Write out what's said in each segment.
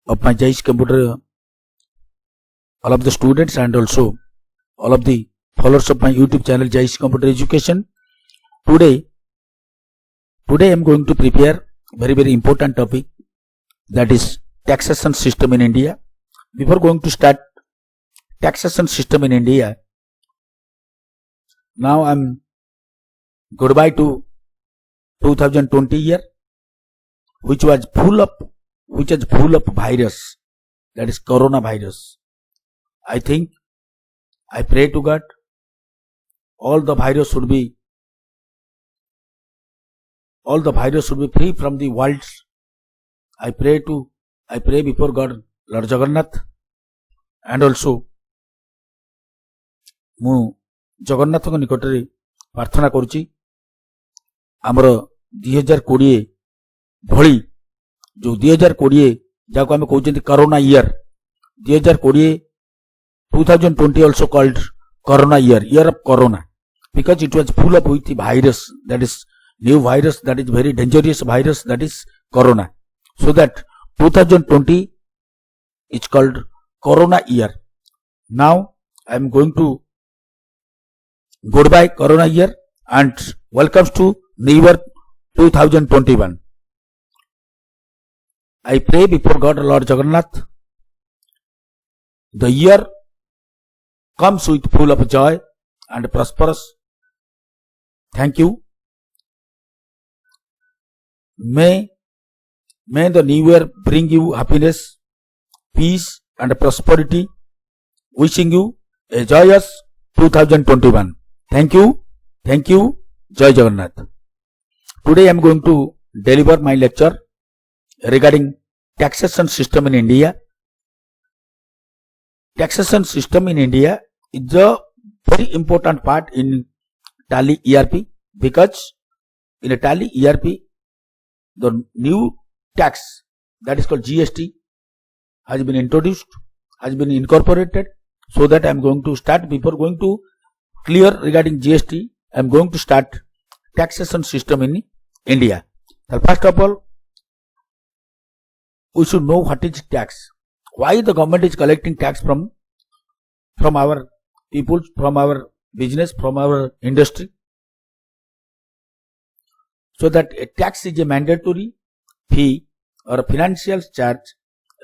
of my JICE Computer, all of the students and also all of the followers of my YouTube channel JICE Computer Education. Today I am going to prepare very important topic, that is taxation system in India. Before going to start taxation system in India, now I am goodbye to 2020 year, which was full of virus, that is coronavirus. I pray to God all the virus should be free from the world. I pray before God Lord Jagannath, and also ମୁଁ ଜଗନ୍ନାଥଙ୍କ ନିକଟରେ ପ୍ରାର୍ଥନା କରୁଛି ଆମର 2020 ଭଳି जो 2020 ଯାହାକୁ ଆମେ କହୁଛନ୍ତି corona year, 2020 also called corona year of corona, because it was full up with virus, that is new virus, that is very dangerous virus, that is corona. So that 2020 is called corona year. Now I am going to goodbye corona year and welcomes to new year 2021. I pray before God Lord Jagannath, the year comes with full of joy and prosperous. Thank you. May the new year bring you happiness, peace and prosperity. Wishing you a joyous 2021. Thank you. Jai Jagannath. Today I am going to deliver my lecture regarding taxation system in India. Taxation system in India is a very important part in Tally ERP, because in a Tally ERP the new tax, that is called GST, has been introduced, has been incorporated. So that I am going to start, before going to clear regarding GST, I am going to start taxation system in India. So first of all, we should know what is tax. Why the government is collecting tax from our people, from our business, from our industry. So that a tax is a mandatory fee or a financial charge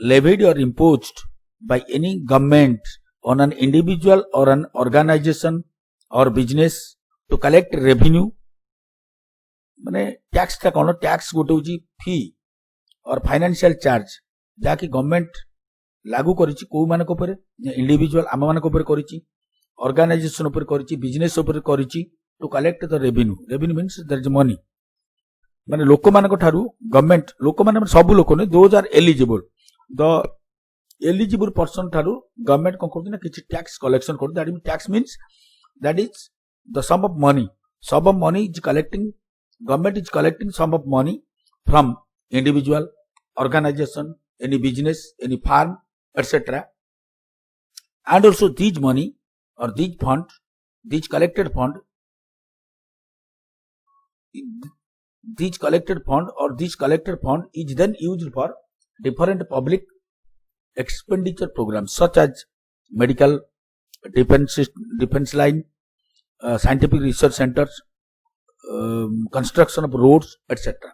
levied or imposed by any government on an individual or an organization or business to collect revenue. माने tax का कौन tax गोटे होची फी और financial charge जाकि government लागू करिछि को माने को ऊपर, इंडिविजुअल आम मान को ऊपर करिछि, ऑर्गेनाइजेशन ऊपर करिछि, बिजनेस ऊपर करिछि to collect the revenue means there is money. माने लोक मान को थारु गवर्नमेंट, लोक मान सब लोक ने 2000 eligible, the eligible person Tharu government को करछि ना किछि टैक्स कलेक्शन कर. That tax means that is the sum of money is collecting, government is collecting sum of money from individual, organization, any business, any farm, etc. And also these money or these fund, these collected fund is then used for different public expenditure programs such as medical, defense line, scientific research centers, construction of roads, etc.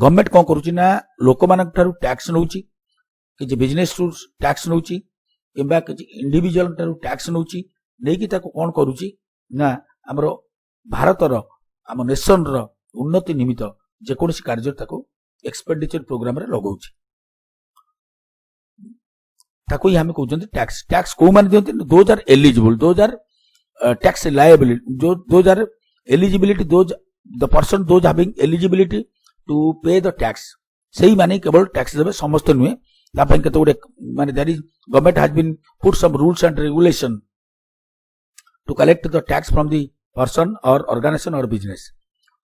Government कौन करूची ना लोक मानक ठारू tax नउची, कि business to tax नउची, किंबा कि individual ठारू टैक्स नउची, नै कि ताको कौन करूची ना हमरो भारत रो हम नेशन रो उन्नति निमित्त जे कोनसी कार्य ताको एक्सपेंडिचर प्रोग्राम रे लगाउची. ताको ही हमें कहते टैक्स. टैक्स को मान दियंते 2000 एलिजिबल, 2000 टैक्स लायबिलिटी, जो 2000 eligibility, the person those having eligibility to pay the tax, सही माने केवल टैक्स देबे, समस्त नुहे. तापन केते गुडे माने that is government has been put some rules and regulation to collect the tax from the person और ऑर्गेनाइजेशन और बिजनेस.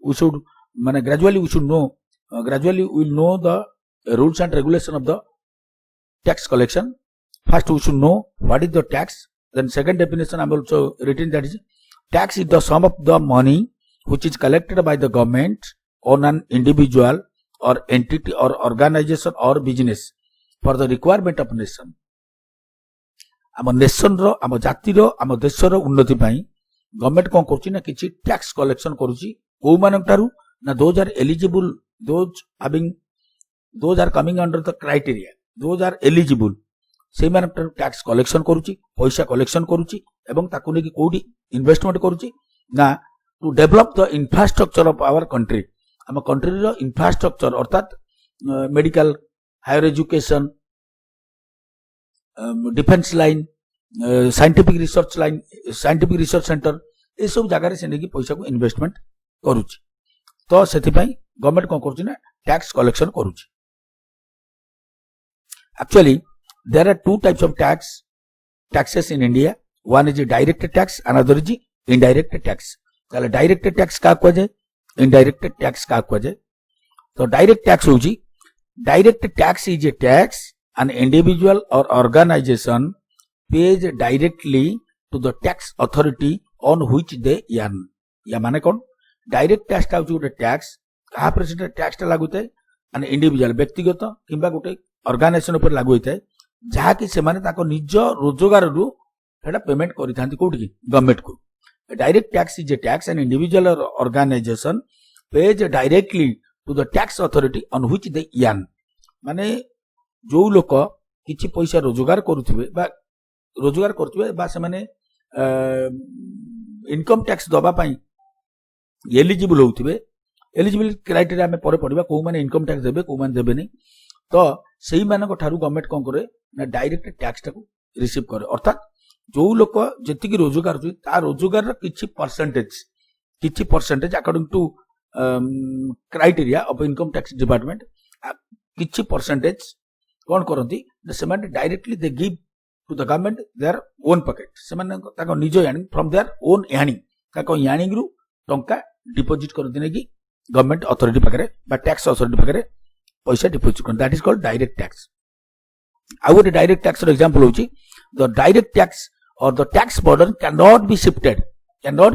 वी शुड माने gradually we will know the rules and regulation of the tax collection. First we should know what is the tax. Then second definition I am also written, that is tax is the sum of the money which is collected by the government on an individual or entity or organization or business for the requirement of nation. आम nation रो आम जाति रो आम देश रो उन्नति पाई government कोन करछि ना किछि tax collection करूछि को मानक तारु ना those are eligible those are coming under the criteria those are eligible से मानक तारु टैक्स कलेक्शन करूछि पैसा कलेक्शन करूछि एवं ताकु नेकी कोडी इन्वेस्टमेंट करूछि ना to develop the infrastructure of our country आम कंट्री रो इंफ्रास्ट्रक्चर अर्थात medical higher education defence line scientific research centre ये सब जगह से नहीं पैसा को इन्वेस्टमेंट करुच्ची तो से गवर्नमेंट कौन करुच्ची ना टैक्स कलेक्शन करुच्ची actually there are two types of taxes in India one is direct tax another is indirect tax ताले डायरेक्ट टैक्स का कुआ जाए इनडायरेक्ट टैक्स का कुआ जाए तो डायरेक्ट टैक्स होची direct tax is a tax an individual or organization pays directly to the tax authority on which they earn या माने कौन डायरेक्ट टैक्स टा होची गोटे टैक्स कहा पर सेटा टैक्स टा लागु थाए an individual व्यक्तिगत किंबा गोटे ऑर्गेनाइजेशन ऊपर लागु होइथाए जहा कि से माने ताको निज रोजगार रु हेडा पेमेंट करि थांती कोठी की गवर्नमेंट को direct tax is a tax an individual or organization pays directly to the tax authority on which they earn माने जो लोक किछि पैसा रोजगार करुथिबे बा से माने इनकम टैक्स दबा पई एलिजिबल होउथिबे एलिजिबल क्राइटेरिया में परे पड़िबा को माने इनकम टैक्स देबे को माने देबे नहीं तो सेही माने को थारु गवर्नमेंट कोन करे ना डायरेक्ट टैक्स टाको रिसीव करे अर्थात जो लोक जेतिकी रोजगार होई ता रोजगार र किछि percentage according to criteria of income tax department किछि परसेंटेज कौन करती से directly they give to the government their own pocket से निज यानी फ्रॉम देयर ओन यानिंग रु टंका डिपोजिट करती नहीं कि गवर्नमेंट अथॉरिटी पाखे टैक्स अथॉरिटी पाखे पैसा डिपोजिट कर that is called direct tax आउ गोटे डायरेक्ट टैक्स एग्जांपल होची द डायरेक्ट टैक्स और the tax burden can not be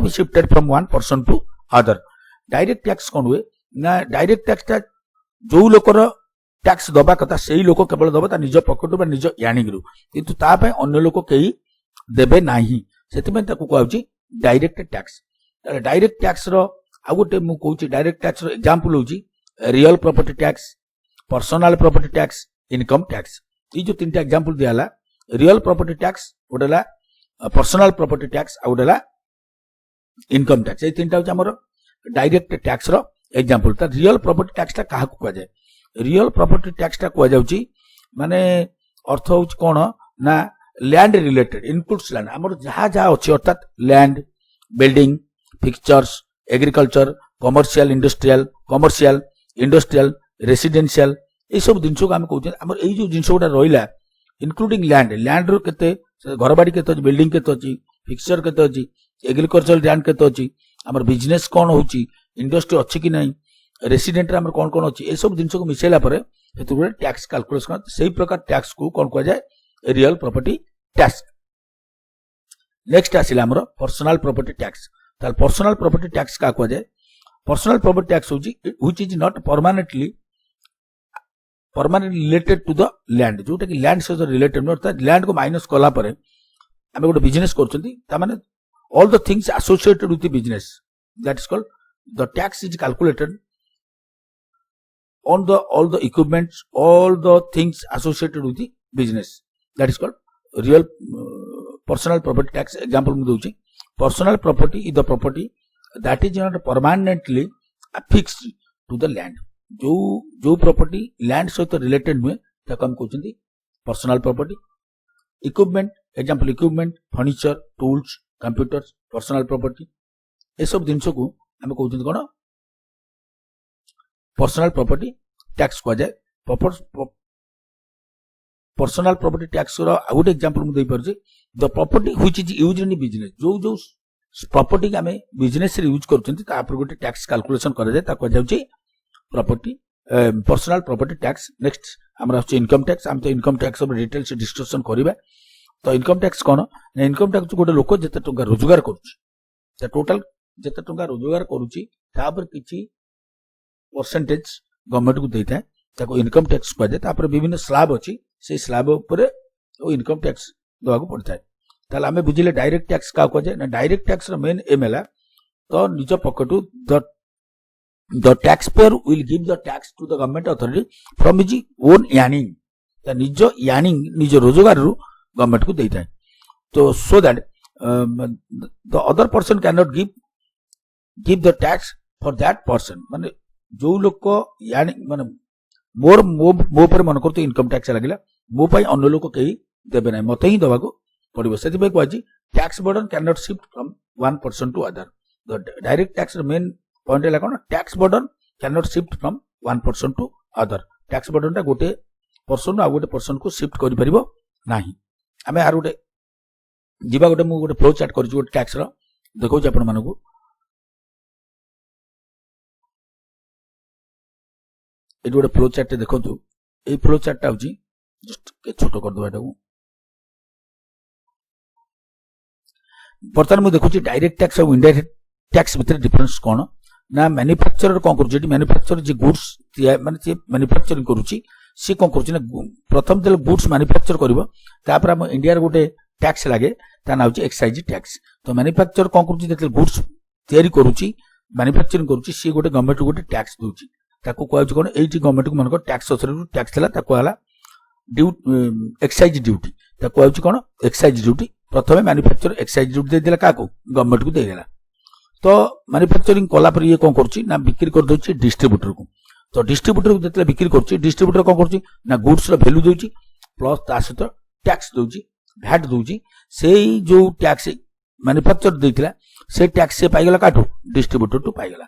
shifted from one person to other direct tax कौन हुए ना डायरेक्ट टैक्स जो लोकर टैक्स दबा कथा सेही लोक केवल दबा निज पॉकेट बा निज यानिंग रु किंतु ता पे अन्य लोक केही देबे नाही सेतिमे ताकू कहउची डायरेक्ट टैक्स डायरेक्ट टैक्स रो आ गोटे मु कहउची डायरेक्ट टैक्स रो एग्जांपल होउची real property tax personal property tax income tax ई जो तीनटा एग्जांपल दियाला रियल प्रॉपर्टी टैक्स गोटेला पर्सनल प्रॉपर्टी टैक्स आ गोटेला इनकम टैक्स ए तीनटा होची हमर डायरेक्ट टैक्स रो एग्जांपल ता रियल प्रॉपर्टी टैक्स ता काहा को जाय रियल प्रॉपर्टी टैक्स टा कुआ जाउची माने अर्थ होउची कोन ना लैंड रिलेटेड इनपुट्स लैंड हमर जहा जहा अछि अर्थात land building fixtures agriculture commercial industrial residential ए सब दिन को हम कहते हमर ए जो जिंस गोटा रहिला इंक्लूडिंग लैंड रो केते घरबाड़ी केते अछि बिल्डिंग केते अछि फिक्चर केते अछि एग्रीकल्चर लैंड केते अछि हमर बिजनेस कोन होउची इंडस्ट्री अछि कि नहीं रेसिडेंट रे हमर कोन कोन अछि ए सब जिंस को मिसेला परे हेतु गोटे टैक्स कैलकुलेशन सेही प्रकार टैक्स को कोन को जाय रियल प्रॉपर्टी टैक्स नेक्स्ट आसिला हमर पर्सनल प्रॉपर्टी टैक्स ताल पर्सनल प्रॉपर्टी टैक्स का को जाय पर्सनल प्रॉपर्टी टैक्स होची which is not permanently related to the land जोटा कि लैंड से रिलेटेड अर्थात लैंड को माइनस कला परे हमें गोटे बिजनेस करछंती ता माने all the things associated with the business that is called the tax is calculated on all the equipments, all the things associated with the business. That is called real personal property tax. Example mu douchi. Personal property is the property that is not permanently affixed to the land. जो property land सहित related हुए ताको हम कहउछंती personal property. Equipment, example equipment, furniture, tools, computers, personal property. ए सब जिंस को हम कहउछंती कोन पर्सनल प्रॉपर्टी टैक्स को जाय पर्सनल प्रॉपर्टी टैक्स रो आउट एग्जांपल मु दे परजे the property which is used in business जो प्रॉपर्टी के हमें बिजनेस रे यूज करछंती ता पर गोटे टैक्स कैलकुलेशन कर जाय ता को जाउची property personal property tax next हमरा होची इनकम टैक्स हम तो इनकम टैक्स सब डिटेल से डिस्कशन करिबा तो इनकम टैक्स कोन इनकम टैक्स गोटे लोक जते टंका रोजगार करूची त टोटल जते टंका रोजगार करूची ता पर किछि परसेंटेज गवर्नमेंट को देता है ताको इनकम टैक्स को जाए तापर विभिन्न स्लैब अछि से स्लैब ऊपर ओ इनकम टैक्स दवा को पड़ता है ताले हमें बुझिले डायरेक्ट टैक्स का को जाए ना डायरेक्ट टैक्स रो मेन एम है तो निज पॉकेटू the taxpayer will give the tax to the government authority from his own earning ता निज earning निज रोजगार रु गवर्नमेंट को देता है तो so that the other person cannot give the tax for that person माने जो लोग को earning माने मोर मो पर मन करतो इनकम टैक्स लागिला मो पई अन्य लोग कहीं देबे नै मते ही दवा को पड़िबो सेति पे कहछि tax burden can not shift from one person to other the direct tax main point है कोन tax burden can not shift from one person to other tax burden ता गोटे पर्सन आ गोटे पर्सन को शिफ्ट करि परिबो नाही हमें आर गोटे जीवा गोटे मु गोटे फ्लो चार्ट करछि गोटे टैक्स रो देखौ जे अपन मानको ए गोटे फ्लो चार्ट देखो ए फ्लो चार्ट ता होछि जस्ट के छोटो कर दो एटा को बर्तमान मु देखुछि डायरेक्ट टैक्स और इनडायरेक्ट टैक्स भितर डिफरेंस कोन ना मैन्युफैक्चरर कोन करू जेटी मैन्युफैक्चर जे गुड्स माने जे मैन्युफैक्चरिंग करूछि से कोन करूछि ना प्रथम जेल गुड्स मैन्युफैक्चर करबो तापर हम इंडिया रे गोटे टैक्स लागे ता ना होछि एक्साइज टैक्स तो मैन्युफैक्चर कोन करूछि जेते गुड्स तयारी करूछि मैन्युफैक्चरिंग करूछि से गोटे गवर्नमेंट गोटे टैक्स दोछि ताको कहउछि कोन एठी गवर्नमेंट को मानको टैक्स अथॉरिटी टैक्स देला ताको हला एक्साइज ड्यूटी ताको कहउछि कोन एक्साइज ड्यूटी प्रथमे मैन्युफैक्चर एक्साइज ड्यूटी दे देला काको गवर्नमेंट को दे देला तो मैन्युफैक्चरिंग कोला पर ये कोन करछि ना बिक्री कर दोछि डिस्ट्रीब्यूटर को तो डिस्ट्रीब्यूटर को जेतले बिक्री करछि डिस्ट्रीब्यूटर कोन करछि ना गुड्स रो वैल्यू दोछि प्लस ता सहित टैक्स दोछि वैट दोछि सेही जो टैक्स मैन्युफैक्चर देथिला से टैक्स से पाइगला काटो डिस्ट्रीब्यूटर टू पाइगला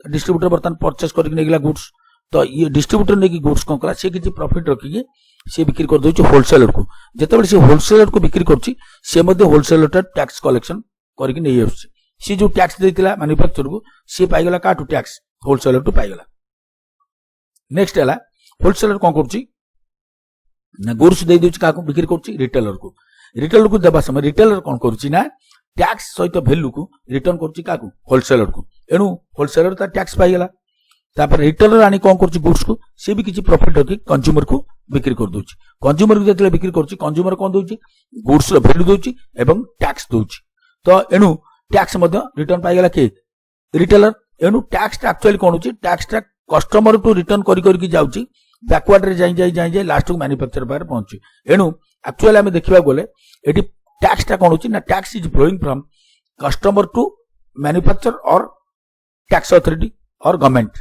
डिस्ट्रीब्यूटर बर्तन परचेस करके नेगला गुड्स तो ये डिस्ट्रीब्यूटर नेकी गुड्स कोन कला से किछि प्रॉफिट रखिके से बिक्री कर दोछि होलसेलर को जेतेबेले से होलसेलर को बिक्री करछि से मध्ये होलसेलर टैक्स कलेक्शन करके नै आछि से जो टैक्स देतिला मैन्युफैक्चर को से पाइगला काटू टैक्स होलसेलर टू पाइगला नेक्स्ट हला होलसेलर कोन करछि ना गुड्स दे दोछि काको बिक्री करछि रिटेलर को देबा समय रिटेलर कोन करछि ना टैक्स सहित वैल्यू को रिटर्न करछि काको होलसेलर को एनु होलसेलर ता टैक्स पाइगला तापर रिटेलर आनी कोन करछि गुड्स को से भी किछि प्रॉफिट रखि कंज्यूमर को बिक्री कर दोछि कंज्यूमर को जेतले बिक्री करछि कंज्यूमर कोन दोछि गुड्स रो वैल्यू दोछि एवं टैक्स दोछि तो एनु टैक्स मध्ये रिटर्न पाइगला के रिटेलर एनु टैक्स एक्चुअली कोन होछि टैक्स कस्टमर टू रिटर्न करी कि जाउछि बैकवर्ड रे जाई लास्ट को मैन्युफैक्चर पर पहुंची एनु एक्चुअली हमें देखिबा गोले एटी टैक्स कोन होछि ना tax is flowing from customer to manufacture और टैक्स अथॉरिटी और गवर्नमेंट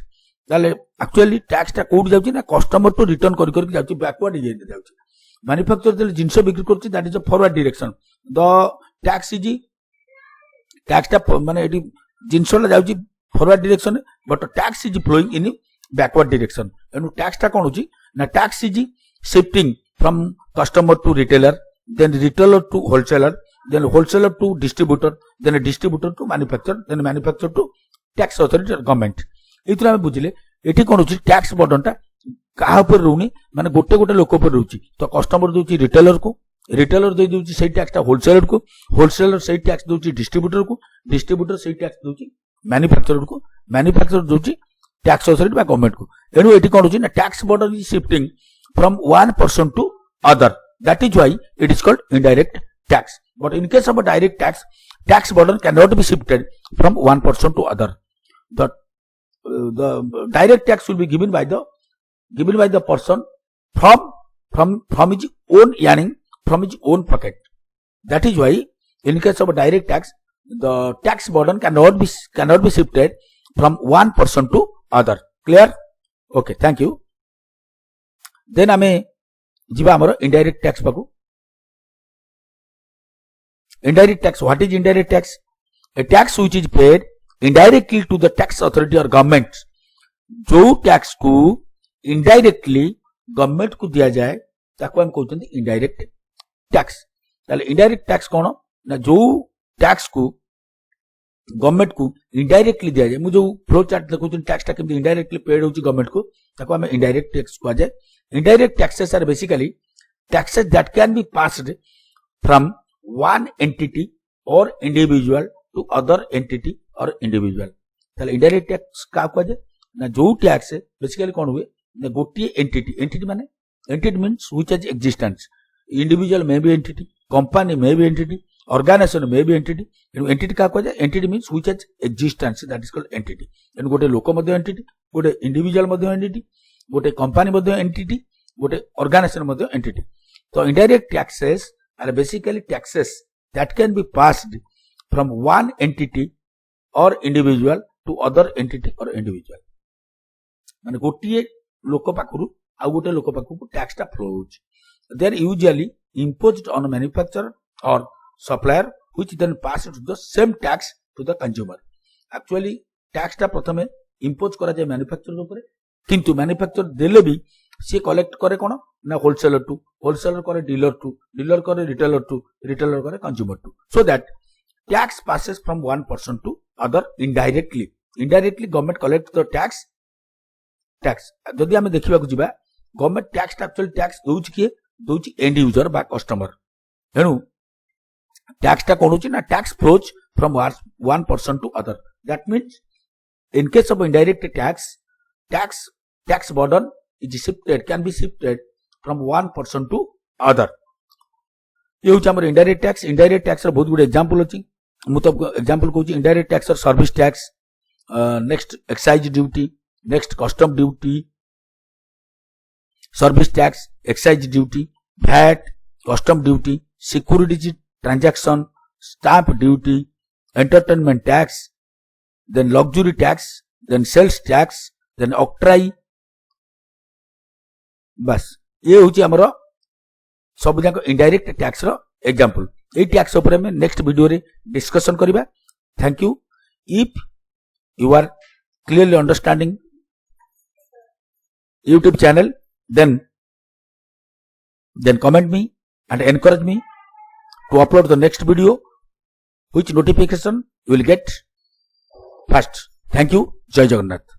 ताले एक्चुअली टैक्स कोड जाउछि ना कस्टमर टू रिटर्न करी जाउछि बैकवर्ड जाउछि मैन्युफैक्चर जे जिंस बिक्री करछि that is a forward direction the tax is tax माने एटी जिंस ला जाउछि forward direction but tax is flowing in backward direction एनु टैक्स कोन होछि ना tax is shifting from customer to retailer then retailer to wholesaler then wholesaler to distributor then distributor to manufacturer then manufacturer to tax authority or government इतरा हम बुझिले एठी कोन होछि tax burden ता काहा पर रहउनी माने गोटे गोटे लोक पर रहउछि तो कस्टमर दोछि रिटेलर दे दोछि सही टैक्स ता होलसेलर सही टैक्स दोछि डिस्ट्रीब्यूटर सही टैक्स दोछि मैन्युफैक्चरर दोछि टैक्स अथॉरिटी बा गवर्नमेंट को एनु एठी कोन होछि ना tax burden is shifting from one person to other that is why it is called indirect tax but in case of a direct tax burden cannot be shifted from one person to other the direct tax will be given by the person from his own earning from his own pocket that is why in case of a direct tax the tax burden cannot be shifted from one person to other clear okay thank you then ame जीवा हमर indirect tax पाकू indirect tax what is indirect tax a tax which is paid indirectly to the tax authority और government जो tax को indirectly government को दिया जाए ताको हम कहउछन इनडायरेक्ट टैक्स ताले इनडायरेक्ट टैक्स कोन ना जो टैक्स को गवर्नमेंट को इनडायरेक्टली दिया जाए मु जो फ्लो चार्ट देखउछन टैक्स ता केम इनडायरेक्टली पेड होची गवर्नमेंट को ताको हम इनडायरेक्ट टैक्स को जाए indirect taxes are basically taxes that can be passed from one entity or individual to other entity or individual ताले indirect tax का को जाए ना जो टैक्स बेसिकली कौन हुए ना गोटे एंटिटी माने entity means which has existence individual may be entity company may be entity organisation may be entity entity क्या कह जाए entity means which has existence that is called entity गोटे लोक मध्य एंटिटी गोटे इंडिविजुअल मध्य एंटिटी गोटे कंपनी मध्य एंटिटी गोटे ऑर्गेनाइजेशन मध्य एंटिटी तो indirect taxes are basically taxes that can be passed from one entity और इंडिविजुअल टू अदर एंटिटी और इंडिविजुअल माने गोटे लोक पाखरु आ गोटे लोक पाखरु टैक्स टा flow होउछ they are usually imposed on a manufacturer or supplier which then passes the same tax to the consumer actually tax टा प्रथमे impose करा जाय manufacturer ऊपर किंतु manufacturer देले भी से कलेक्ट करे कोन ना होलसेलर टू होलसेलर करे डीलर टू डीलर करे रिटेलर टू रिटेलर करे consumer to so that tax passes from one person to other indirectly government collects the tax जदि आमे देखिबा को जिबा गवर्नमेंट टैक्स एक्चुअली टैक्स दोउछ किए दोउछ एंड यूजर बा कस्टमर एनु टैक्स टा कोन होची ना tax flows from one person to other that means in case of indirect tax burden is shifted can be shifted from one person to other ये होची हमर इनडायरेक्ट टैक्स र बहुत गुड एग्जांपल होची मु तो एग्जांपल कहूची इनडायरेक्ट टैक्स और service tax next excise duty next custom duty service tax excise duty VAT custom duty security transaction stamp duty entertainment tax then luxury tax then sales tax then octroi बस ये होची हमरो सब जाक indirect tax रो example ए tax ऊपर में नेक्स्ट वीडियो रे डिस्कशन करिबा thank you if you are clearly understanding YouTube channel then comment me and encourage me to upload the next video which notification you will get first. Thank you. Jai Jagannath.